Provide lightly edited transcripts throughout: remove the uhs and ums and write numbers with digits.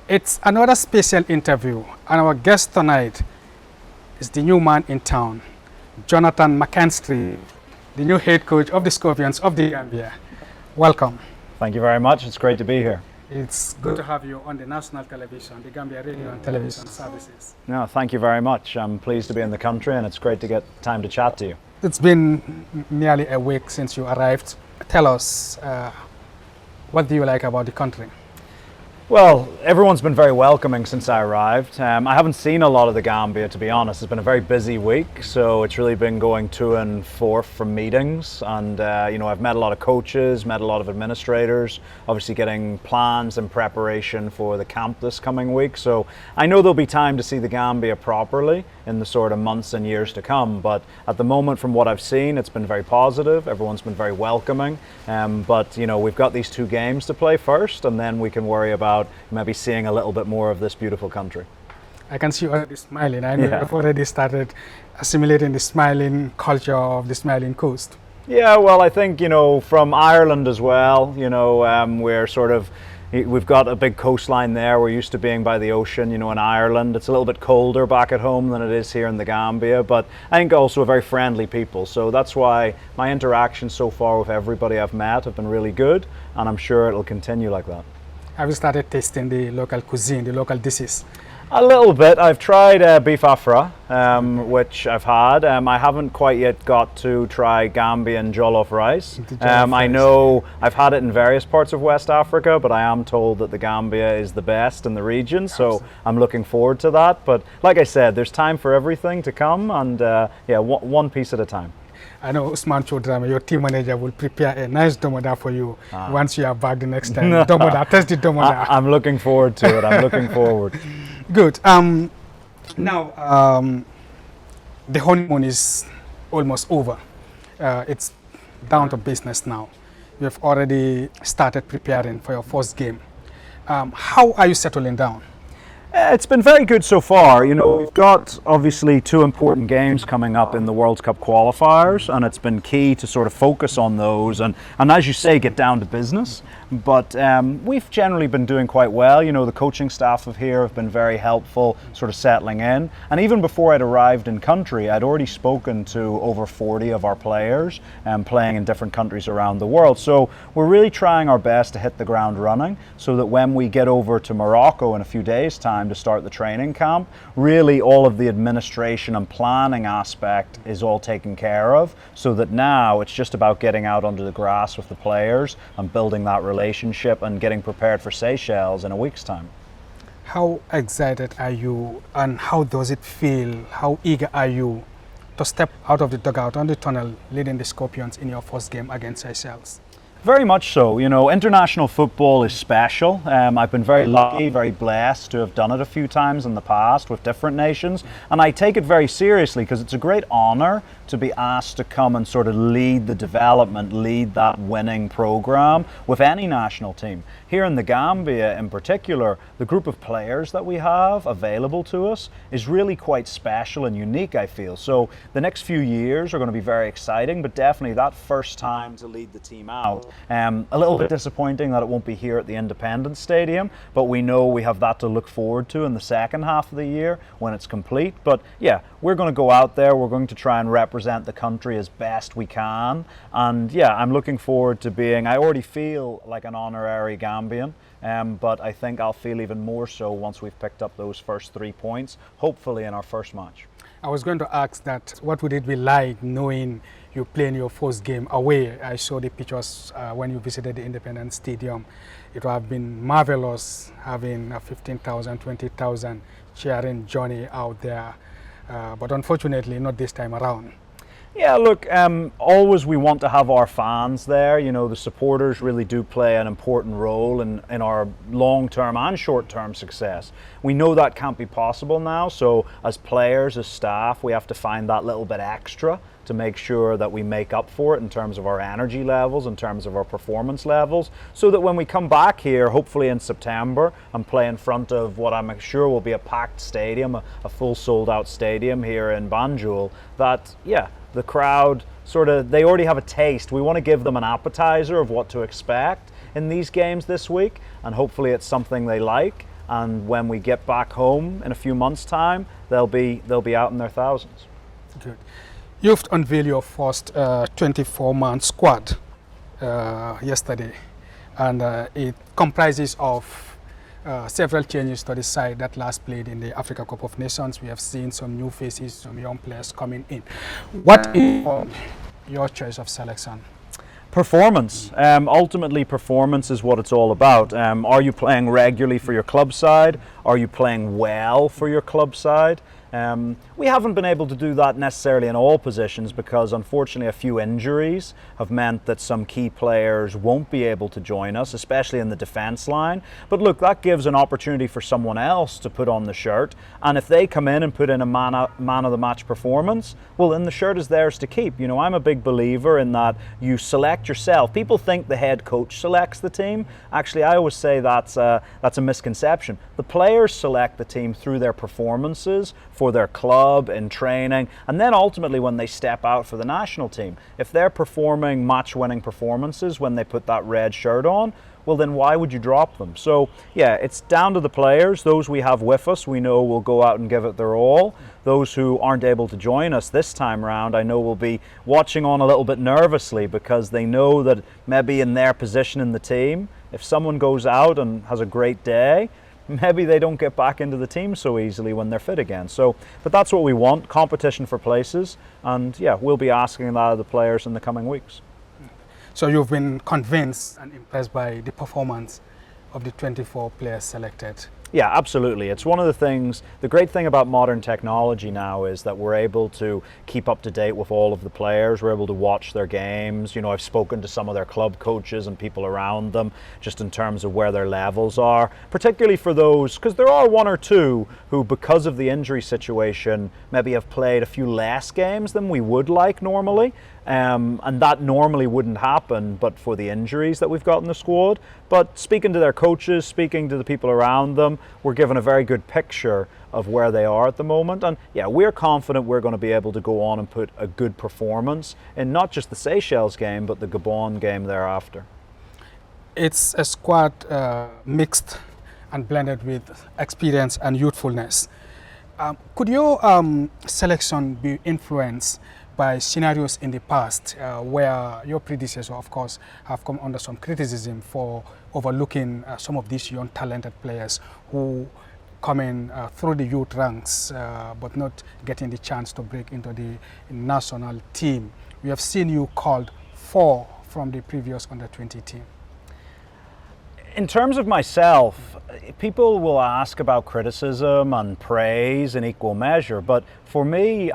It's another special interview, and our guest tonight is the new man in town, Jonathan Mckinstry, the new head coach of the Scorpions of the Gambia. Welcome. Thank you very much. It's great to be here. It's good to have you on the national television, the Gambia Radio and Television Services. No, thank you very much. I'm pleased to be in the country, and it's great to get time to chat to you. It's been nearly a week since you arrived. Tell us, what do you like about the country? Well, everyone's been very welcoming since I arrived. I haven't seen a lot of the Gambia, to be honest. It's been a very busy week, so it's really been going to and forth from meetings. And, I've met a lot of coaches, met a lot of administrators, obviously getting plans and preparation for the camp this coming week. So I know there'll be time to see the Gambia properly in the sort of months and years to come. But at the moment, from what I've seen, it's been very positive. Everyone's been very welcoming. But we've got these 2 games to play first, and then we can worry about maybe seeing a little bit more of this beautiful country. I can see you already smiling. I know you've already started assimilating the smiling culture of the smiling coast. Yeah, well, I think, from Ireland as well, we've got a big coastline there. We're used to being by the ocean, in Ireland. It's a little bit colder back at home than it is here in the Gambia, but I think also a very friendly people. So that's why my interactions so far with everybody I've met have been really good, and I'm sure it'll continue like that. Have you started tasting the local cuisine, the local dishes? A little bit. I've tried beef afra, which I've had. I haven't quite yet got to try Gambian jollof rice. I know I've had it in various parts of West Africa, but I am told that the Gambia is the best in the region, so absolutely. I'm looking forward to that. But like I said, there's time for everything to come, and one piece at a time. I know Usman Chodrama, your team manager, will prepare a nice domoda for you once you are back the next time. Domoda, test the domoda. I'm looking forward to it. I'm looking forward. Good. Now, the honeymoon is almost over. It's down to business now. You have already started preparing for your first game. How are you settling down? It's been very good so far. We've got obviously 2 important games coming up in the World Cup qualifiers, and it's been key to sort of focus on those and as you say, get down to business. But we've generally been doing quite well. The coaching staff of here have been very helpful, sort of settling in. And even before I'd arrived in country, I'd already spoken to over 40 of our players playing in different countries around the world. So we're really trying our best to hit the ground running so that when we get over to Morocco in a few days' time to start the training camp, really all of the administration and planning aspect is all taken care of, so that now it's just about getting out onto the grass with the players and building that relationship and getting prepared for Seychelles in a week's time. How excited are you, and how does it feel? How eager are you to step out of the dugout on the tunnel leading the Scorpions in your first game against Seychelles? Very much so. International football is special. I've been very lucky, very blessed to have done it a few times in the past with different nations, and I take it very seriously because it's a great honor to be asked to come and sort of lead the development, lead that winning program with any national team. Here in the Gambia in particular, the group of players that we have available to us is really quite special and unique, I feel. So the next few years are going to be very exciting, but definitely that first time to lead the team out. A little bit disappointing that it won't be here at the Independence Stadium, but we know we have that to look forward to in the second half of the year when it's complete. But yeah, we're going to go out there, we're going to try and represent the country as best we can, and yeah, I'm looking forward to I already feel like an honorary Gambian, but I think I'll feel even more so once we've picked up those first 3 points, hopefully in our first match. I was going to ask that, what would it be like knowing you playing your first game away? I saw the pictures when you visited the Independence Stadium. It would have been marvelous having 15,000, 20,000 cheering Johnny out there, but unfortunately not this time around. Yeah, look, always we want to have our fans there. The supporters really do play an important role in our long-term and short-term success. We know that can't be possible now, so as players, as staff, we have to find that little bit extra to make sure that we make up for it in terms of our energy levels, in terms of our performance levels, so that when we come back here, hopefully in September, and play in front of what I'm sure will be a packed stadium, a full sold-out stadium here in Banjul, that, yeah, the crowd they already have a taste. We want to give them an appetizer of what to expect in these games this week, and hopefully it's something they like. and when we get back home in a few months' time, they'll be out in their thousands. Good. You've unveiled your first 24-man squad yesterday, and it comprises of several changes to the side that last played in the Africa Cup of Nations. We have seen some new faces, some young players coming in. What is your choice of selection? Performance. Ultimately, performance is what it's all about. Are you playing regularly for your club side? Are you playing well for your club side? We haven't been able to do that necessarily in all positions because unfortunately a few injuries have meant that some key players won't be able to join us, especially in the defence line. But look, that gives an opportunity for someone else to put on the shirt, and if they come in and put in a man of the match performance, well then the shirt is theirs to keep. You know, I'm a big believer in that you select yourself. People think the head coach selects the team. Actually, I always say that's a misconception. The players select the team through their performances for their club in training, and then ultimately when they step out for the national team. If they're performing match-winning performances when they put that red shirt on, well then why would you drop them? So yeah, it's down to the players. Those we have with us, we know will go out and give it their all. Those who aren't able to join us this time around, I know will be watching on a little bit nervously because they know that maybe in their position in the team, if someone goes out and has a great day, maybe they don't get back into the team so easily when they're fit again. So, but that's what we want, competition for places, and yeah, we'll be asking that of the players in the coming weeks. So you've been convinced and impressed by the performance of the 24 players selected? Yeah, absolutely. It's one of the things, the great thing about modern technology now is that we're able to keep up to date with all of the players. We're able to watch their games. You know, I've spoken to some of their club coaches and people around them just in terms of where their levels are, particularly for those, because there are one or two who, because of the injury situation, maybe have played a few less games than we would like normally. And that normally wouldn't happen but for the injuries that we've got in the squad. But speaking to their coaches, speaking to the people around them, we're given a very good picture of where they are at the moment. And yeah, we're confident we're going to be able to go on and put a good performance in not just the Seychelles game, but the Gabon game thereafter. It's a squad mixed and blended with experience and youthfulness. Could your selection be influenced by scenarios in the past where your predecessor, of course, have come under some criticism for overlooking some of these young talented players who come in through the youth ranks but not getting the chance to break into the national team? We have seen you called 4 from the previous under-20 team. In terms of myself, people will ask about criticism and praise in equal measure, but for me,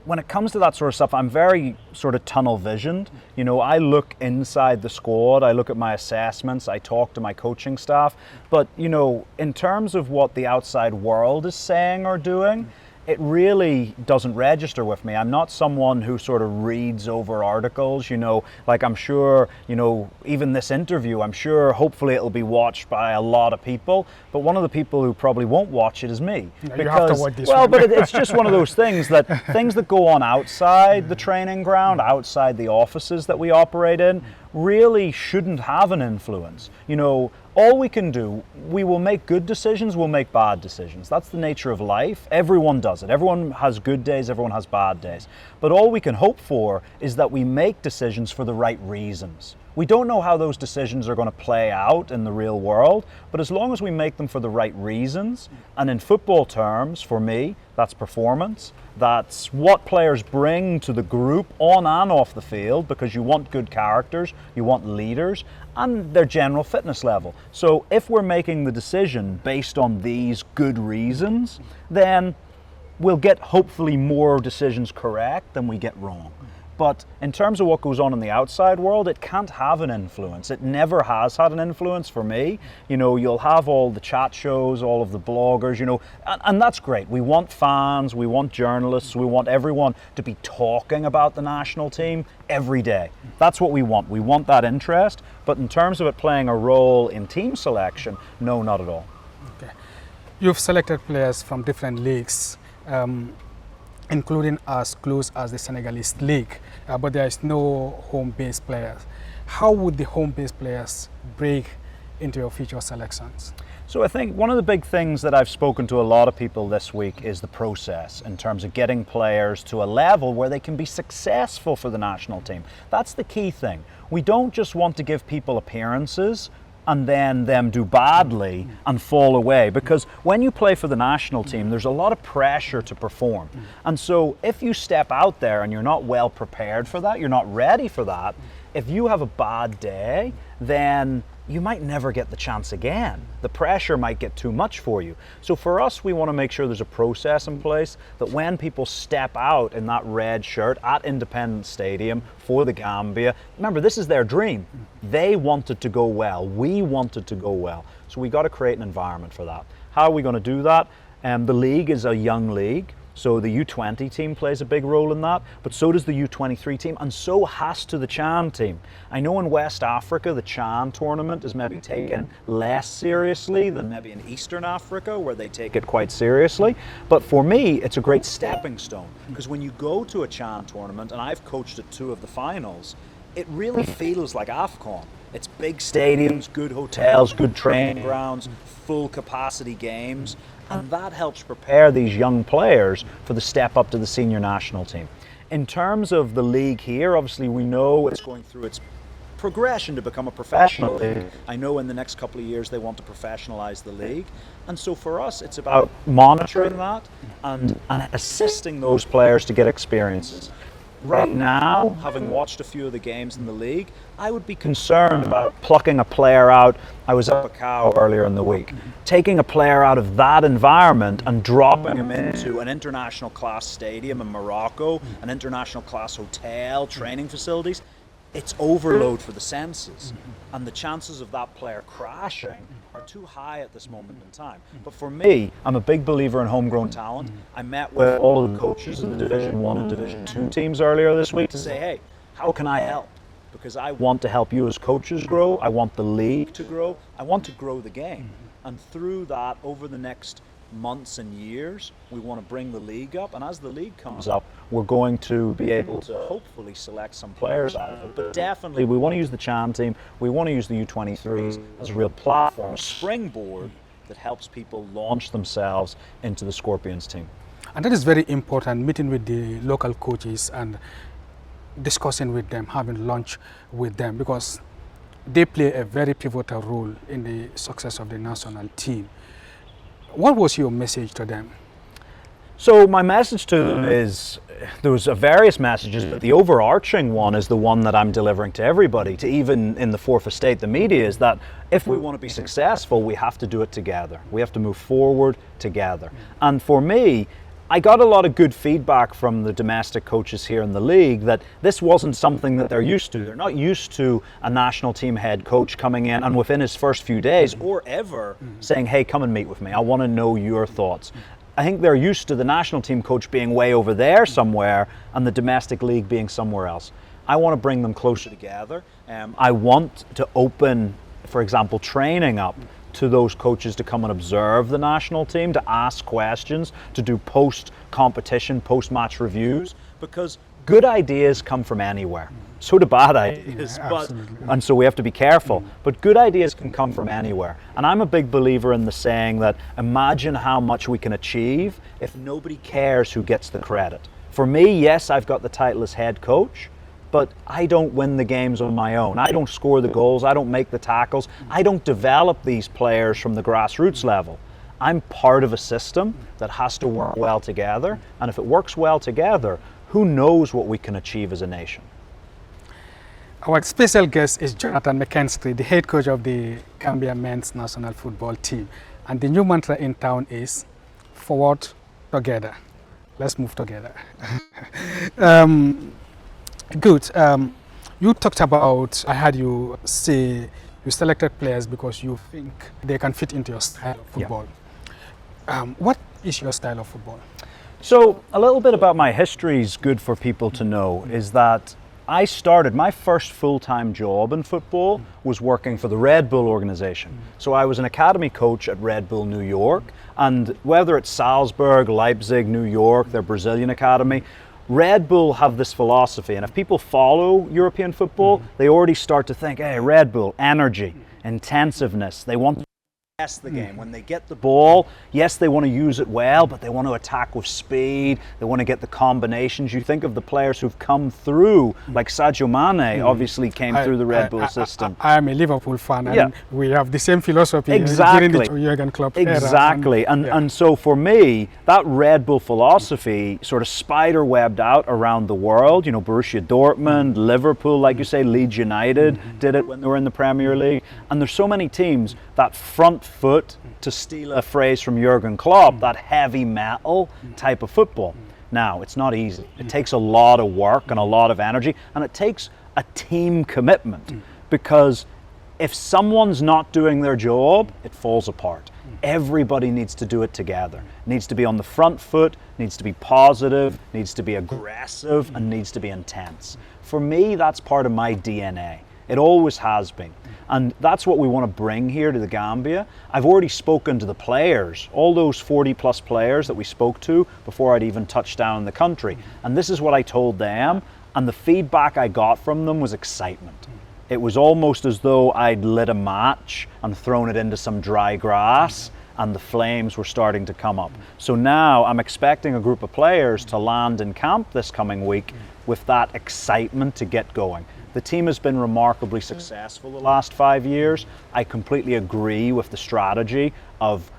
when it comes to that sort of stuff, I'm very sort of tunnel visioned. You know, I look inside the squad, I look at my assessments, I talk to my coaching staff. But, you know, in terms of what the outside world is saying or doing, it really doesn't register with me. I'm not someone who sort of reads over articles, you know, like I'm sure, you know, even this interview, I'm sure hopefully it'll be watched by a lot of people, but one of the people who probably won't watch it is me. No, you have to watch this well, one. but it's just one of those things that go on outside the training ground, outside the offices that we operate in, really shouldn't have an influence. You know, all we can do, we will make good decisions, we'll make bad decisions. That's the nature of life. Everyone does it. Everyone has good days, everyone has bad days. But all we can hope for is that we make decisions for the right reasons. We don't know how those decisions are going to play out in the real world, but as long as we make them for the right reasons, and in football terms, for me, that's performance, that's what players bring to the group on and off the field, because you want good characters, you want leaders, and their general fitness level. So if we're making the decision based on these good reasons, then we'll get hopefully more decisions correct than we get wrong. But in terms of what goes on in the outside world, it can't have an influence. It never has had an influence for me. You know, you'll have all the chat shows, all of the bloggers, you know, and that's great. We want fans, we want journalists, we want everyone to be talking about the national team every day. That's what we want. We want that interest. But in terms of it playing a role in team selection, no, not at all. Okay. You've selected players from different leagues, including as close as the Senegalese league, but there is no home-based players. How would the home-based players break into your future selections? So I think one of the big things that I've spoken to a lot of people this week is the process in terms of getting players to a level where they can be successful for the national team. That's the key thing. We don't just want to give people appearances and then them do badly and fall away, because when you play for the national team there's a lot of pressure to perform, and so if you step out there and you're not well prepared for that, you're not ready for that, if you have a bad day, then you might never get the chance again. The pressure might get too much for you. So for us, we want to make sure there's a process in place that when people step out in that red shirt at Independence Stadium for the Gambia, remember, this is their dream. They want it to go well. We want it to go well. So we got to create an environment for that. How are we going to do that? The league is a young league. So the U20 team plays a big role in that, but so does the U23 team, and so has to the Chan team. I know in West Africa, the Chan tournament is maybe taken less seriously than maybe in Eastern Africa, where they take it quite seriously. But for me, it's a great stepping stone, because when you go to a Chan tournament, and I've coached at 2 of the finals, it really feels like AFCON. It's big stadiums, good hotels, good training grounds, full capacity games, and that helps prepare these young players for the step up to the senior national team. In terms of the league here, obviously we know it's going through its progression to become a professional league. I know in the next couple of years they want to professionalize the league, and so for us it's about monitoring that and assisting those players to get experiences. Right now, having watched a few of the games in the league, I would be concerned about plucking a player out. I was up at Cow earlier in the week. Taking a player out of that environment and dropping him into an international class stadium in Morocco, an international class hotel, training facilities, it's overload for the senses. And the chances of that player crashing are too high at this moment in time. But for me, I'm a big believer in homegrown talent. I met with all of the coaches in the Division 1 and Division 2 teams earlier this week to say, hey, how can I help? Because I want to help you as coaches grow. I want the league to grow. I want to grow the game. And through that, over the next months and years, we want to bring the league up, and as the league comes up, we're going to be able to hopefully select some players out of it. But definitely we want to use the Chan team, we want to use the U23s as a real platform, a springboard that helps people launch themselves into the Scorpions team. And that is very important, meeting with the local coaches and discussing with them, having lunch with them, because they play a very pivotal role in the success of the national team. What was your message to them? So my message to them is, there was various messages, but the overarching one is the one that I'm delivering to everybody, to even in the fourth estate, the media, is that if we want to be successful, we have to do it together. We have to move forward together. And for me, I got a lot of good feedback from the domestic coaches here in the league that this wasn't something that they're used to. They're not used to a national team head coach coming in and within his first few days or ever saying, hey, come and meet with me. I want to know your thoughts. I think they're used to the national team coach being way over there somewhere and the domestic league being somewhere else. I want to bring them closer together. I want to open, for example, training up to those coaches to come and observe the national team, to ask questions, to do post-competition, post-match reviews, because good ideas come from anywhere. So do bad ideas, and so we have to be careful. But good ideas can come from anywhere. And I'm a big believer in the saying that imagine how much we can achieve if nobody cares who gets the credit. For me, yes, I've got the title as head coach, but I don't win the games on my own. I don't score the goals, I don't make the tackles, I don't develop these players from the grassroots level. I'm part of a system that has to work well together, and if it works well together, who knows what we can achieve as a nation. Our special guest is Jonathan Mckinstry, the head coach of the Gambia men's national football team. And the new mantra in town is forward together. Let's move together. Good. You talked about, I heard you say you selected players because you think they can fit into your style of football. Yeah. What is your style of football? So a little bit about my history is good for people to know, is that I started, my first full-time job in football was working for the Red Bull organization. So I was an academy coach at Red Bull New York, and whether it's Salzburg, Leipzig, New York, their Brazilian academy, Red Bull have this philosophy, and if people follow European football, they already start to think, hey, Red Bull, energy. intensiveness. They want to the game. When they get the ball, yes, they want to use it well, but they want to attack with speed. They want to get the combinations. You think of the players who've come through, like Sadio Mane obviously came through the Red Bull system. I am a Liverpool fan, and we have the same philosophy during the Jurgen Klopp era. Exactly. And so for me, that Red Bull philosophy sort of spider-webbed out around the world. You know, Borussia Dortmund, Liverpool, like you say, Leeds United did it when they were in the Premier League. And there's so many teams that front foot, to steal a phrase from Jurgen Klopp, that heavy metal type of football. Now, it's not easy. It takes a lot of work and a lot of energy, and it takes a team commitment, because if someone's not doing their job, it falls apart. Everybody needs to do it together. It needs to be on the front foot, needs to be positive, needs to be aggressive, and needs to be intense. For me, that's part of my DNA. It always has been. And that's what we want to bring here to the Gambia. I've already spoken to the players, all those 40 plus players that we spoke to before I'd even touched down in the country. And this is what I told them, and the feedback I got from them was excitement. It was almost as though I'd lit a match and thrown it into some dry grass, and the flames were starting to come up. So now I'm expecting a group of players to land in camp this coming week with that excitement to get going. The team has been remarkably successful the last 5 years. I completely agree with the strategy of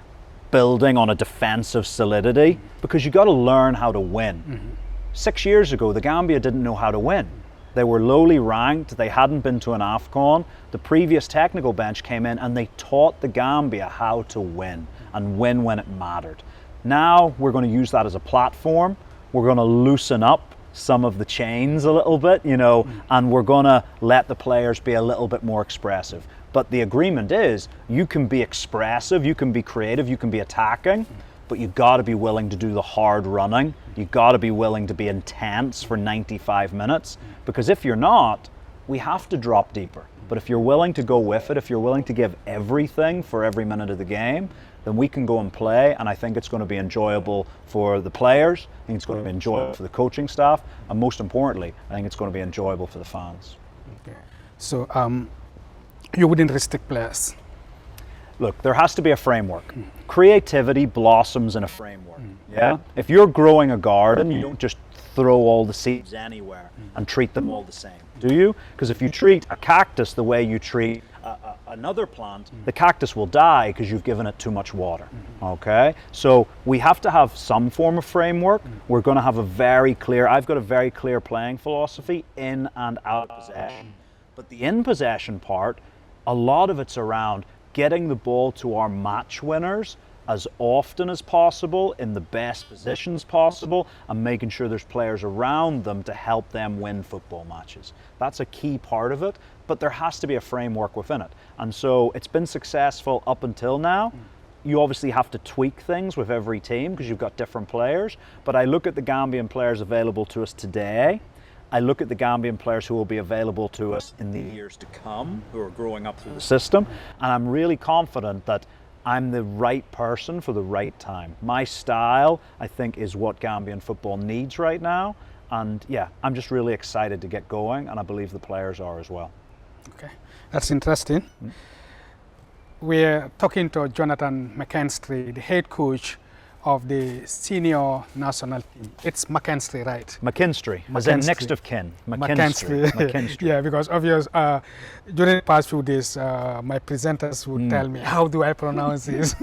building on a defensive solidity, because you got to learn how to win. 6 years ago, the Gambia didn't know how to win. They were lowly ranked, they hadn't been to an AFCON. The previous technical bench came in and they taught the Gambia how to win, and win when it mattered. Now we're going to use that as a platform. We're going to loosen up some of the chains a little bit, you know, and we're going to let the players be a little bit more expressive. But the agreement is, you can be expressive, you can be creative, you can be attacking, but you got to be willing to do the hard running. You got to be willing to be intense for 95 minutes, because if you're not, we have to drop deeper. But if you're willing to go with it, if you're willing to give everything for every minute of the game, then we can go and play, and I think it's going to be enjoyable for the players, I think it's going to be enjoyable for the coaching staff, and most importantly, I think it's going to be enjoyable for the fans. Okay. So you wouldn't restrict players? Look, there has to be a framework. Creativity blossoms in a framework. Yeah? If you're growing a garden, you don't just throw all the seeds anywhere and treat them all the same, do you? Because if you treat a cactus the way you treat another plant, the cactus will die because you've given it too much water. Okay? So we have to have some form of framework. We're going to have I've got a very clear playing philosophy in and out of possession. But the in possession part, a lot of it's around getting the ball to our match winners as often as possible, in the best positions possible, and making sure there's players around them to help them win football matches. That's a key part of it, but there has to be a framework within it. And so it's been successful up until now. You obviously have to tweak things with every team because you've got different players, but I look at the Gambian players available to us today. I look at the Gambian players who will be available to us in the years to come, who are growing up through the system, and I'm really confident that I'm the right person for the right time. My style, I think, is what Gambian football needs right now, and yeah, I'm just really excited to get going, and I believe the players are as well. Okay, that's interesting. We're talking to Jonathan Mckinstry, the head coach of the senior national team. It's Mckinstry, right? Mckinstry, as in next of kin. Mckinstry. Yeah, because obviously during the past few days, my presenters would tell me, how do I pronounce this?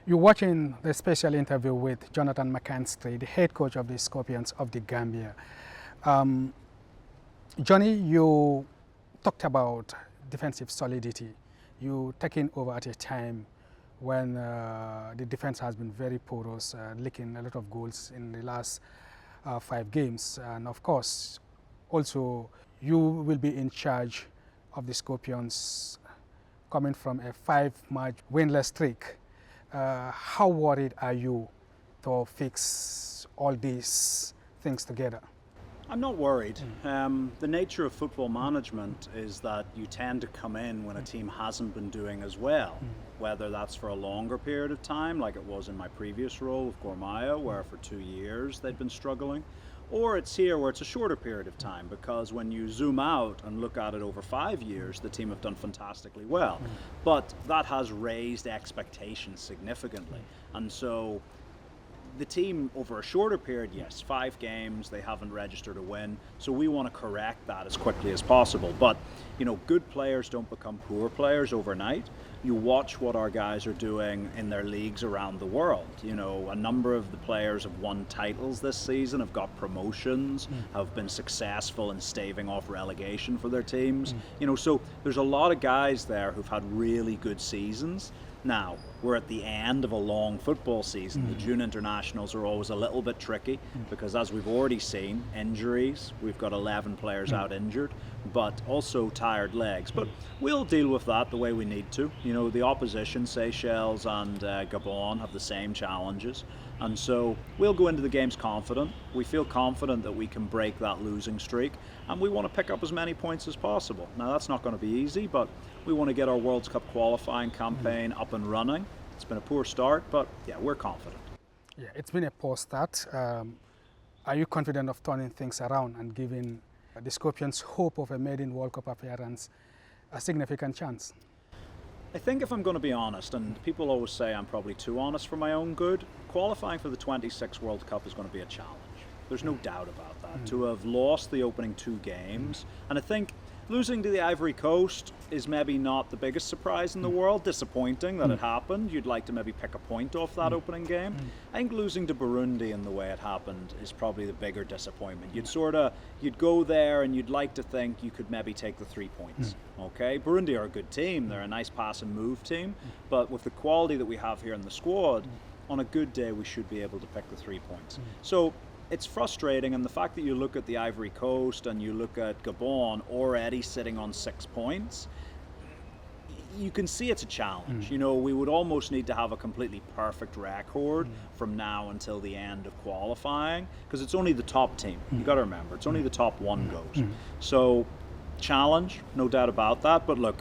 You're watching the special interview with Jonathan Mckinstry, the head coach of the Scorpions of the Gambia. Johnny, you talked about defensive solidity. You taking over at a time when the defense has been very porous, leaking a lot of goals in the last 5 games. And of course, also you will be in charge of the Scorpions coming from a 5-match winless streak. How worried are you to fix all these things together? I'm not worried. The nature of football management is that you tend to come in when a team hasn't been doing as well, whether that's for a longer period of time, like it was in my previous role with Gormaya, where for 2 years they'd been struggling, or it's here where it's a shorter period of time, because when you zoom out and look at it over 5 years, the team have done fantastically well. But that has raised expectations significantly. And so the team over a shorter period, yes, 5 games, they haven't registered a win. So we want to correct that as quickly as possible. But, you know, good players don't become poor players overnight. You watch what our guys are doing in their leagues around the world. You know, a number of the players have won titles this season, have got promotions, have been successful in staving off relegation for their teams. You know, so there's a lot of guys there who've had really good seasons. Now, we're at the end of a long football season. The June internationals are always a little bit tricky because, as we've already seen, injuries. We've got 11 players out injured, but also tired legs. But we'll deal with that the way we need to. You know, the opposition, Seychelles and Gabon, have the same challenges. And so we'll go into the games confident. We feel confident that we can break that losing streak, and we want to pick up as many points as possible. Now, that's not going to be easy, but we want to get our World Cup qualifying campaign up and running. It's been a poor start, but yeah, we're confident. Yeah, it's been a poor start. Are you confident of turning things around and giving the Scorpions hope of a maiden World Cup appearance a significant chance? I think if I'm going to be honest, and people always say I'm probably too honest for my own good, qualifying for the 26 World Cup is going to be a challenge. There's no doubt about that. To have lost the opening 2 games, and I think losing to the Ivory Coast is maybe not the biggest surprise in the world. Disappointing that it happened. You'd like to maybe pick a point off that opening game. I think losing to Burundi in the way it happened is probably the bigger disappointment. You'd go there and you'd like to think you could maybe take the 3 points. Okay, Burundi are a good team. They're a nice pass and move team. But with the quality that we have here in the squad, on a good day we should be able to pick the 3 points. So it's frustrating, and the fact that you look at the Ivory Coast and you look at Gabon already sitting on 6 points, you can see it's a challenge. You know, we would almost need to have a completely perfect record from now until the end of qualifying, because it's only the top team. You got to remember, it's only the top 1 goes. So, challenge, no doubt about that. But look,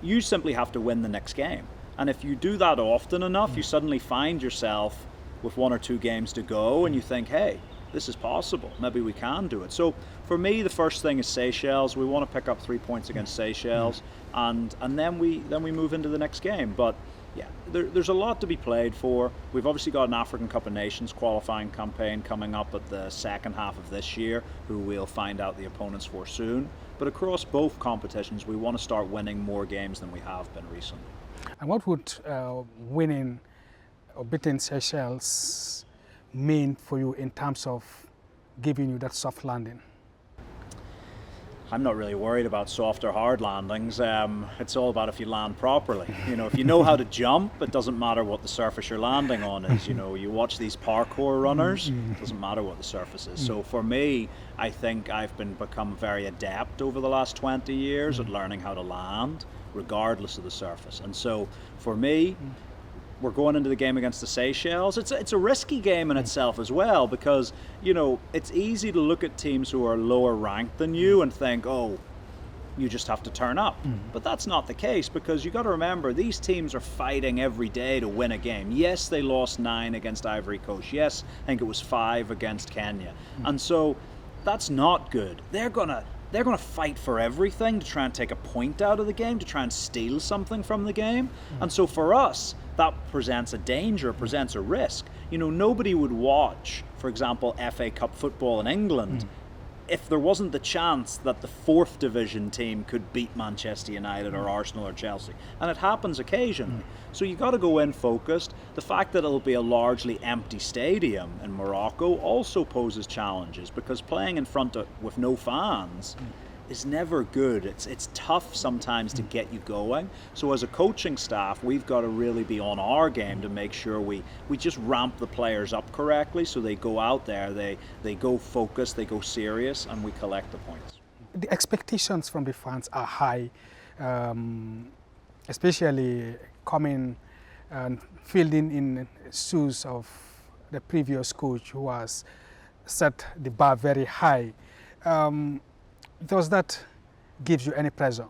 you simply have to win the next game, and if you do that often enough, you suddenly find yourself with 1 or 2 games to go, and you think, hey, this is possible. Maybe we can do it. So for me, the first thing is Seychelles. We want to pick up 3 points against Seychelles, and then we move into the next game. But yeah, there's a lot to be played for. We've obviously got an African Cup of Nations qualifying campaign coming up at the second half of this year, who we'll find out the opponents for soon. But across both competitions, we want to start winning more games than we have been recently. And what would winning or beating Seychelles mean for you in terms of giving you that soft landing? I'm not really worried about soft or hard landings. It's all about if you land properly. You know, if you know how to jump, it doesn't matter what the surface you're landing on is. You know, you watch these parkour runners, it doesn't matter what the surface is. So for me, I think I've become very adept over the last 20 years at learning how to land, regardless of the surface. And so for me, we're going into the game against the Seychelles. It's a risky game in itself as well, because, you know, it's easy to look at teams who are lower ranked than you and think, oh, you just have to turn up. But that's not the case, because you got to remember, these teams are fighting every day to win a game. Yes, they lost 9 against Ivory Coast. Yes, I think it was 5 against Kenya. And so that's not good. They're gonna fight for everything to try and take a point out of the game, to try and steal something from the game. And so for us, that presents a danger, presents a risk. You know, nobody would watch, for example, FA Cup football in England if there wasn't the chance that the 4th division team could beat Manchester United or Arsenal or Chelsea. And it happens occasionally. So you got to go in focused. The fact that it'll be a largely empty stadium in Morocco also poses challenges, because playing in front of with no fans is never good. It's tough sometimes to get you going. So as a coaching staff, we've got to really be on our game to make sure we just ramp the players up correctly, so they go out there, they go focused, they go serious, and we collect the points. The expectations from the fans are high, especially coming and fielding in shoes of the previous coach who has set the bar very high. Does that give you any pressure?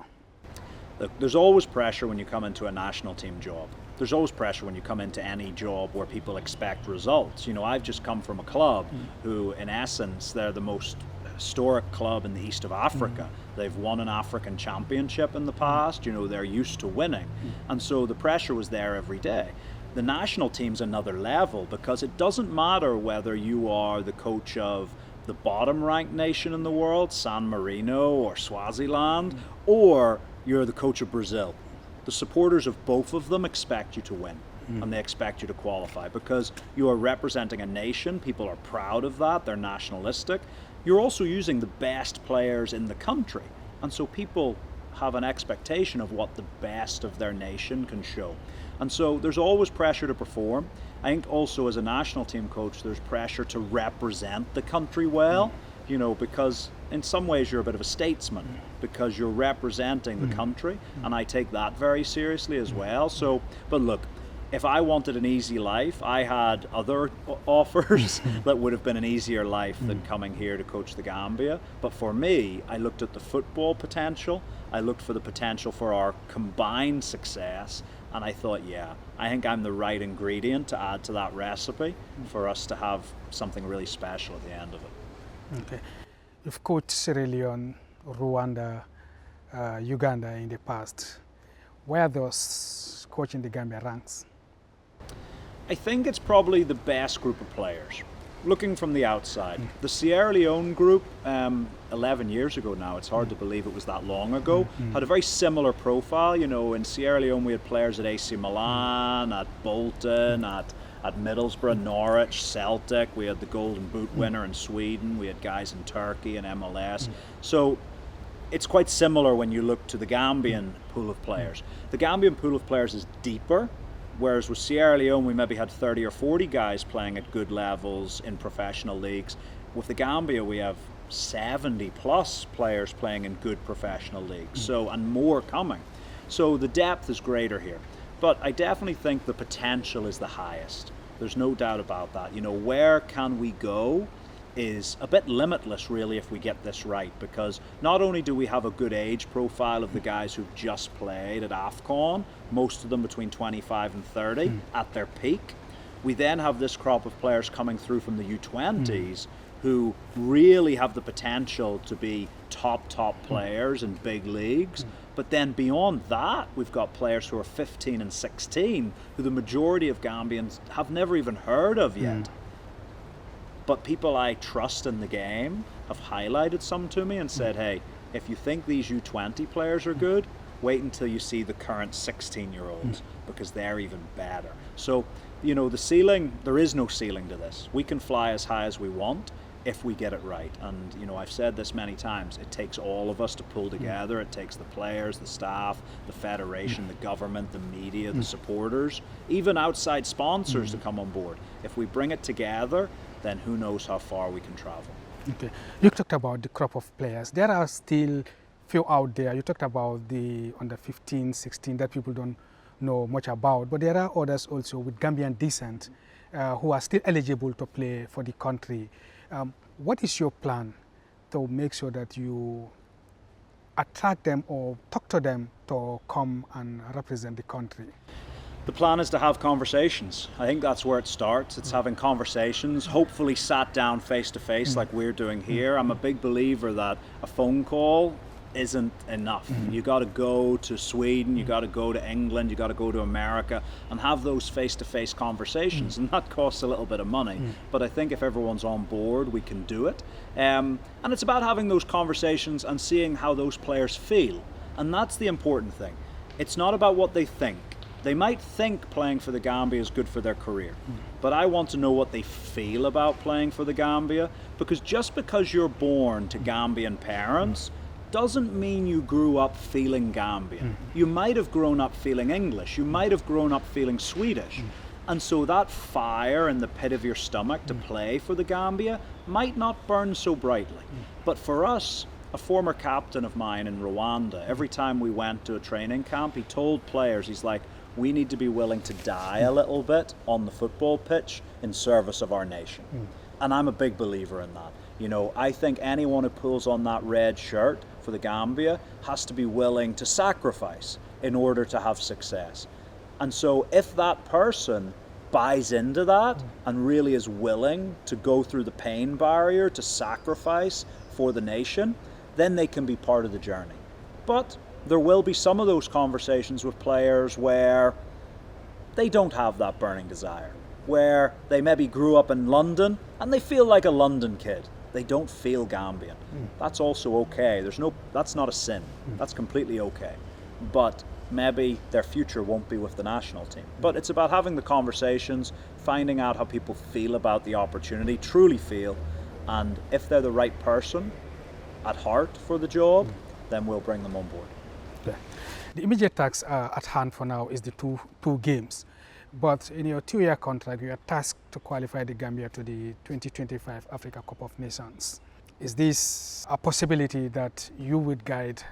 Look, there's always pressure when you come into a national team job. There's always pressure when you come into any job where people expect results. You know, I've just come from a club who, in essence, they're the most historic club in the east of Africa. They've won an African championship in the past. You know, they're used to winning. And so the pressure was there every day. The national team's another level because it doesn't matter whether you are the coach of the bottom ranked nation in the world, San Marino or Swaziland, or you're the coach of Brazil. The supporters of both of them expect you to win and they expect you to qualify because you are representing a nation. People are proud of that. They're nationalistic. You're also using the best players in the country. And so people have an expectation of what the best of their nation can show. And so there's always pressure to perform. I think also as a national team coach, there's pressure to represent the country well, you know, because in some ways you're a bit of a statesman because you're representing the country, and I take that very seriously as well. So, but look, if I wanted an easy life, I had other offers that would have been an easier life than coming here to coach the Gambia. But for me, I looked at the football potential, I looked for the potential for our combined success, and I thought, yeah, I think I'm the right ingredient to add to that recipe for us to have something really special at the end of it. Okay. You've coached Sierra Leone, Rwanda, Uganda in the past. Where are those coaching the Gambia ranks? I think it's probably the best group of players. Looking from the outside, the Sierra Leone group, 11 years ago now, it's hard to believe it was that long ago, had a very similar profile. You know, in Sierra Leone we had players at AC Milan, at Bolton, at Middlesbrough, Norwich, Celtic. We had the Golden Boot winner in Sweden. We had guys in Turkey and MLS. So it's quite similar when you look to the Gambian pool of players. The Gambian pool of players is deeper, whereas with Sierra Leone we maybe had 30 or 40 guys playing at good levels in professional leagues. With the Gambia we have 70 plus players playing in good professional leagues, so, and more coming. So the depth is greater here. But I definitely think the potential is the highest. There's no doubt about that. You know, where can we go is a bit limitless really if we get this right, because not only do we have a good age profile of the guys who've just played at AFCON, most of them between 25 and 30 at their peak, we then have this crop of players coming through from the U20s who really have the potential to be top players in big leagues. But then beyond that, we've got players who are 15 and 16 who the majority of Gambians have never even heard of yet. But people I trust in the game have highlighted some to me and said, hey, if you think these U20 players are good, wait until you see the current 16-year-olds because they're even better. So, you know, the ceiling, there is no ceiling to this. We can fly as high as we want if we get it right. And, you know, I've said this many times, it takes all of us to pull together. It takes the players, the staff, the federation, the government, the media, the supporters, even outside sponsors to come on board. If we bring it together, then who knows how far we can travel. Okay. You talked about the crop of players. There are still few out there. You talked about the under 15, 16 that people don't know much about, but there are others also with Gambian descent who are still eligible to play for the country. What is your plan to make sure that you attract them or talk to them to come and represent the country? The plan is to have conversations. I think that's where it starts. It's having conversations, hopefully sat down face to face like we're doing here. I'm a big believer that a phone call isn't enough. You got to go to Sweden, you got to go to England, you got to go to America and have those face-to-face conversations, and that costs a little bit of money. But I think if everyone's on board, we can do it. And it's about having those conversations and seeing how those players feel. And that's the important thing. It's not about what they think. They might think playing for the Gambia is good for their career, but I want to know what they feel about playing for the Gambia, because just because you're born to Gambian parents doesn't mean you grew up feeling Gambian. You might have grown up feeling English, you might have grown up feeling Swedish, and so that fire in the pit of your stomach to play for the Gambia might not burn so brightly. But for us, a former captain of mine in Rwanda, every time we went to a training camp, he told players, he's like, we need to be willing to die a little bit on the football pitch in service of our nation. And I'm a big believer in that. You know, I think anyone who pulls on that red shirt for the Gambia has to be willing to sacrifice in order to have success. And so if that person buys into that and really is willing to go through the pain barrier to sacrifice for the nation, then they can be part of the journey. But there will be some of those conversations with players where they don't have that burning desire, where they maybe grew up in London and they feel like a London kid. They don't feel Gambian. That's also okay. That's not a sin. That's completely okay. But maybe their future won't be with the national team. But it's about having the conversations, finding out how people feel about the opportunity, truly feel, and if they're the right person at heart for the job, then we'll bring them on board. Yeah. The immediate task at hand for now is the two games. But in your 2-year contract, you are tasked to qualify the Gambia to the 2025 Africa Cup of Nations. Is this a possibility that you would guide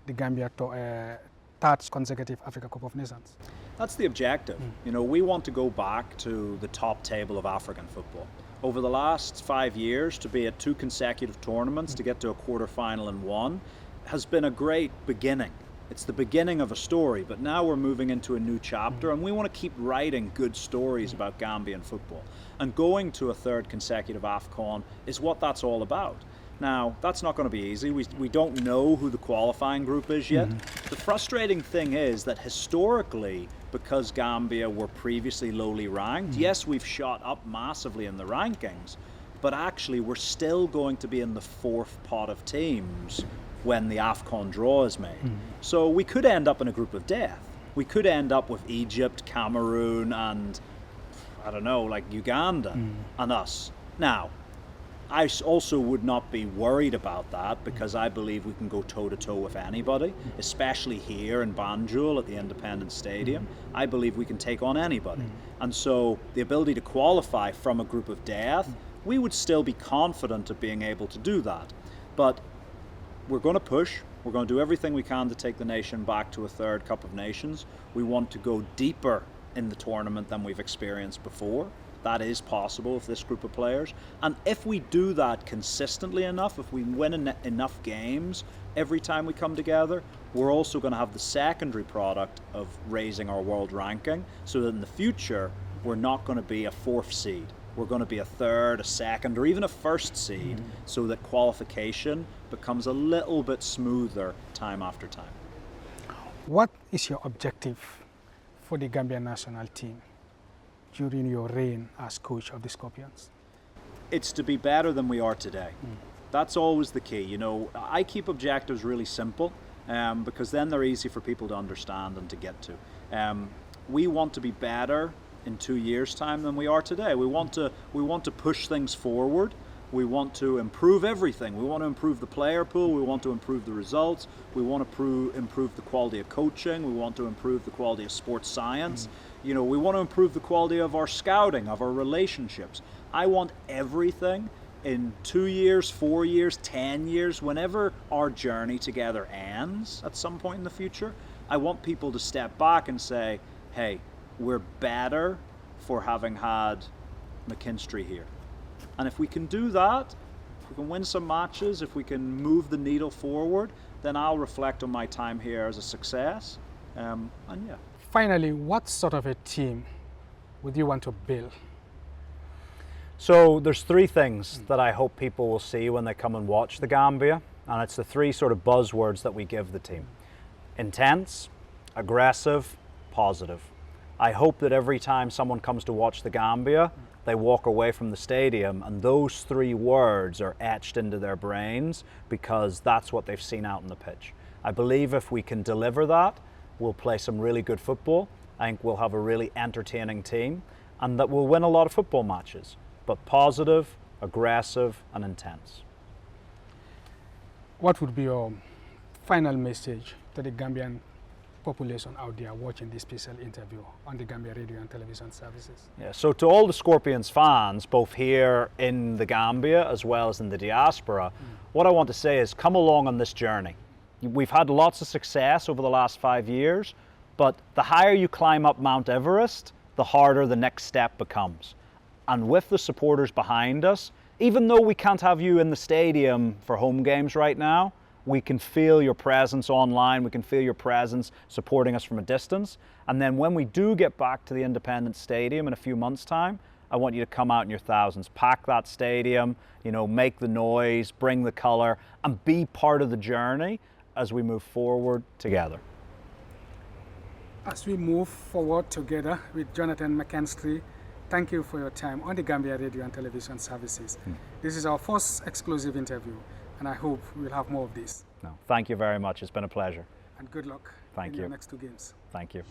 the Gambia to a third consecutive Africa Cup of Nations? That's the objective. You know, we want to go back to the top table of African football. Over the last 5 years, to be at 2 consecutive tournaments, to get to a quarterfinal in one, has been a great beginning. It's the beginning of a story, but now we're moving into a new chapter, and we want to keep writing good stories about Gambian football. And going to a 3rd consecutive AFCON is what that's all about. Now, that's not going to be easy. We don't know who the qualifying group is yet. The frustrating thing is that historically, because Gambia were previously lowly ranked, yes, we've shot up massively in the rankings, but actually we're still going to be in the 4th pot of teams when the AFCON draw is made. So we could end up in a group of death. We could end up with Egypt, Cameroon, and I don't know, like Uganda and us. Now, I also would not be worried about that because I believe we can go toe-to-toe with anybody, especially here in Banjul at the Independence Stadium. I believe we can take on anybody. And so the ability to qualify from a group of death, we would still be confident of being able to do that. But we're going to push. We're going to do everything we can to take the nation back to a 3rd Cup of Nations. We want to go deeper in the tournament than we've experienced before. That is possible with this group of players. And if we do that consistently enough, if we win enough games every time we come together, we're also going to have the secondary product of raising our world ranking so that in the future, we're not going to be a 4th seed. We're going to be a 3rd, a 2nd, or even a 1st seed so that qualification becomes a little bit smoother time after time. What is your objective for the Gambian national team during your reign as coach of the Scorpions? It's to be better than we are today. That's always the key. You know, I keep objectives really simple because then they're easy for people to understand and to get to. We want to be better in 2 years' time than we are today. We want to push things forward. We want to improve everything. We want to improve the player pool. We want to improve the results. We want to improve the quality of coaching. We want to improve the quality of sports science. You know, we want to improve the quality of our scouting, of our relationships. I want everything in 2 years, 4 years, 10 years, whenever our journey together ends at some point in the future, I want people to step back and say, hey, we're better for having had Mckinstry here. And if we can do that, if we can win some matches, if we can move the needle forward, then I'll reflect on my time here as a success. And yeah. Finally, what sort of a team would you want to build? So there's 3 things that I hope people will see when they come and watch the Gambia, and it's the 3 sort of buzzwords that we give the team. Intense, aggressive, positive. I hope that every time someone comes to watch the Gambia, they walk away from the stadium and those 3 words are etched into their brains because that's what they've seen out on the pitch. I believe if we can deliver that, we'll play some really good football. I think we'll have a really entertaining team and that we'll win a lot of football matches, but positive, aggressive and intense. What would be your final message to the Gambian population out there watching this special interview on the Gambia radio and television services? Yeah, so to all the Scorpions fans, both here in the Gambia as well as in the diaspora, what I want to say is come along on this journey. We've had lots of success over the last 5 years, But the higher you climb up Mount Everest, the harder the next step becomes. And with the supporters behind us, even though we can't have you in the stadium for home games right now, we can feel your presence online, we can feel your presence supporting us from a distance. And then when we do get back to the Independence Stadium in a few months' time, I want you to come out in your thousands, pack that stadium, you know, make the noise, bring the color, and be part of the journey as we move forward together. As we move forward together with Jonathan Mckinstry, thank you for your time on the Gambia Radio and Television Services. This is our first exclusive interview, and I hope we'll have more of this. No, thank you very much. It's been a pleasure. And good luck Thank in you. your next 2 games. Thank you.